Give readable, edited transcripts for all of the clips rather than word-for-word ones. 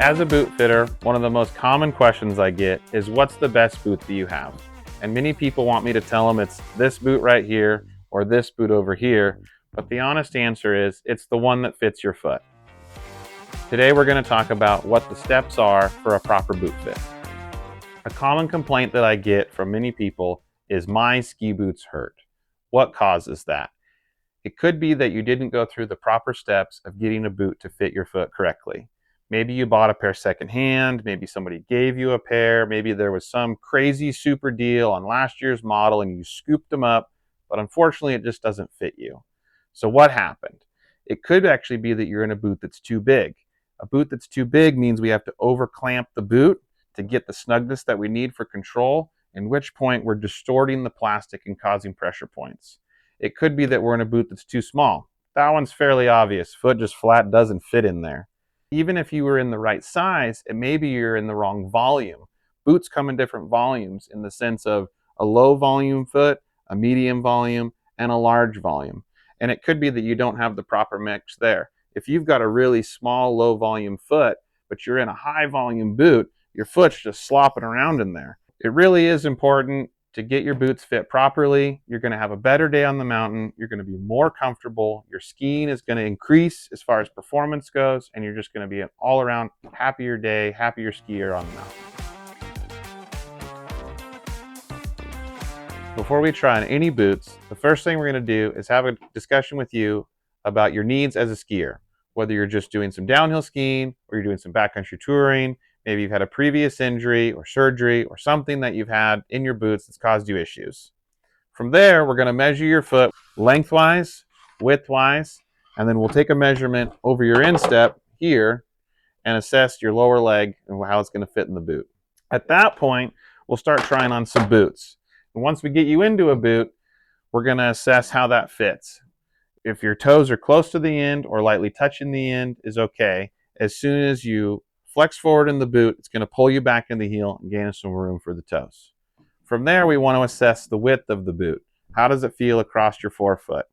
As a boot fitter, one of the most common questions I get is, what's the best boot that you have? And many people want me to tell them it's this boot right here or this boot over here, but the honest answer is it's the one that fits your foot. Today we're going to talk about what the steps are for a proper boot fit. A common complaint that I get from many people is, my ski boots hurt. What causes that? It could be that you didn't go through the proper steps of getting a boot to fit your foot correctly. Maybe you bought a pair secondhand, maybe somebody gave you a pair, maybe there was some crazy super deal on last year's model and you scooped them up, but unfortunately it just doesn't fit you. So what happened? It could actually be that you're in a boot that's too big. A boot that's too big means we have to over clamp the boot to get the snugness that we need for control, in which point we're distorting the plastic and causing pressure points. It could be that we're in a boot that's too small. That one's fairly obvious. Foot just flat doesn't fit in there. Even if you were in the right size, it may be you're in the wrong volume. Boots come in different volumes in the sense of a low volume foot, a medium volume, and a large volume. And it could be that you don't have the proper mix there. If you've got a really small, low volume foot, but you're in a high volume boot, your foot's just slopping around in there. It really is important to get your boots fit properly. You're going to have a better day on the mountain. You're going to be more comfortable. Your skiing is going to increase as far as performance goes, and you're just going to be an all-around happier day, happier skier on the mountain. Before we try on any boots, the first thing we're going to do is have a discussion with you about your needs as a skier. Whether you're just doing some downhill skiing or you're doing some backcountry touring, maybe you've had a previous injury or surgery or something that you've had in your boots that's caused you issues. From there, we're going to measure your foot lengthwise, widthwise, and then we'll take a measurement over your instep here and assess your lower leg and how it's going to fit in the boot. At that point, we'll start trying on some boots. And once we get you into a boot, we're going to assess how that fits. If your toes are close to the end or lightly touching the end is okay. As soon as you flex forward in the boot, it's going to pull you back in the heel and gain us some room for the toes. From there, we want to assess the width of the boot. How does it feel across your forefoot?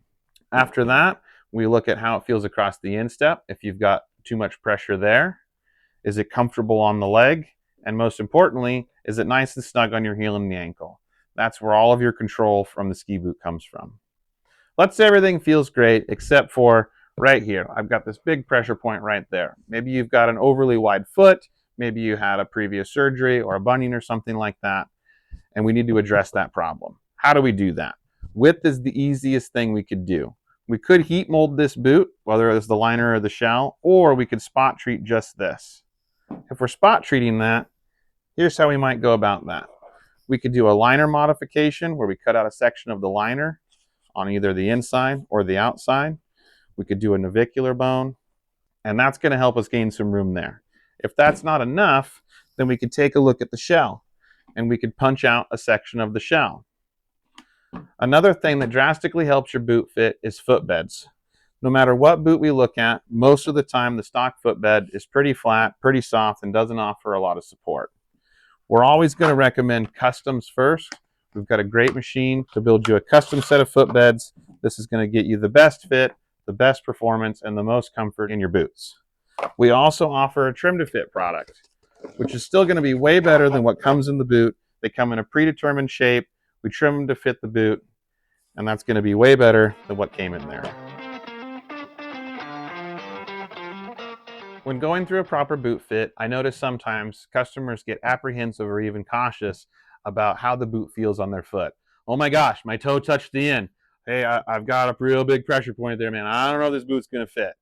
After that, we look at how it feels across the instep. If you've got too much pressure there, is it comfortable on the leg? And most importantly, is it nice and snug on your heel and the ankle? That's where all of your control from the ski boot comes from. Let's say everything feels great except for right here. I've got this big pressure point right there. Maybe you've got an overly wide foot. Maybe you had a previous surgery or a bunion or something like that, and we need to address that problem. How do we do that? Width is the easiest thing we could do. We could heat mold this boot, whether it's the liner or the shell, or we could spot treat just this. If we're spot treating that, here's how we might go about that. We could do a liner modification where we cut out a section of the liner on either the inside or the outside. We could do a navicular bone, and that's going to help us gain some room there. If that's not enough, then we could take a look at the shell, and we could punch out a section of the shell. Another thing that drastically helps your boot fit is footbeds. No matter what boot we look at, most of the time the stock footbed is pretty flat, pretty soft, and doesn't offer a lot of support. We're always going to recommend customs first. We've got a great machine to build you a custom set of footbeds. This is going to get you the best fit, the best performance, and the most comfort in your boots. We also offer a trim to fit product, which is still going to be way better than what comes in the boot. They come in a predetermined shape. We trim them to fit the boot, and that's going to be way better than what came in there. When going through a proper boot fit, I notice sometimes customers get apprehensive or even cautious about how the boot feels on their foot. Oh my gosh, my toe touched the end. Hey, I've got a real big pressure point there, man. I don't know if this boot's going to fit.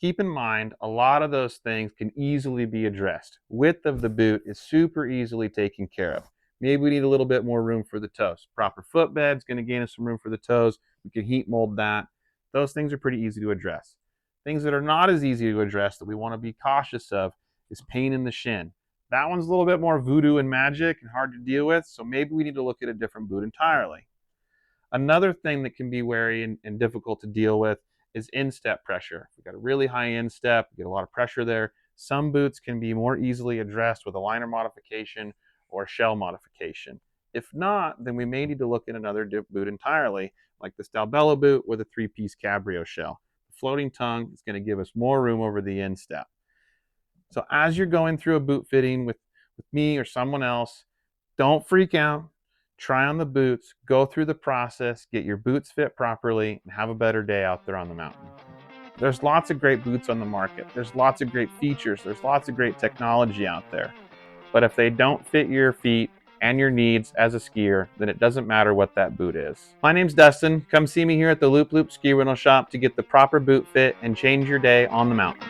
Keep in mind, a lot of those things can easily be addressed. Width of the boot is super easily taken care of. Maybe we need a little bit more room for the toes. Proper footbed is going to gain us some room for the toes. We can heat mold that. Those things are pretty easy to address. Things that are not as easy to address that we want to be cautious of is pain in the shin. That one's a little bit more voodoo and magic and hard to deal with, so maybe we need to look at a different boot entirely. Another thing that can be wary and difficult to deal with is instep pressure. If we've got a really high instep, we get a lot of pressure there. Some boots can be more easily addressed with a liner modification or shell modification. If not, then we may need to look at another boot entirely, like the Stalbello boot with a 3-piece Cabrio shell. The floating tongue is going to give us more room over the instep. So as you're going through a boot fitting with me or someone else, don't freak out. Try on the boots, go through the process, get your boots fit properly, and have a better day out there on the mountain. There's lots of great boots on the market. There's lots of great features. There's lots of great technology out there. But if they don't fit your feet and your needs as a skier, then it doesn't matter what that boot is. My name's Dustin. Come see me here at the Loop Loop Ski Rental Shop to get the proper boot fit and change your day on the mountain.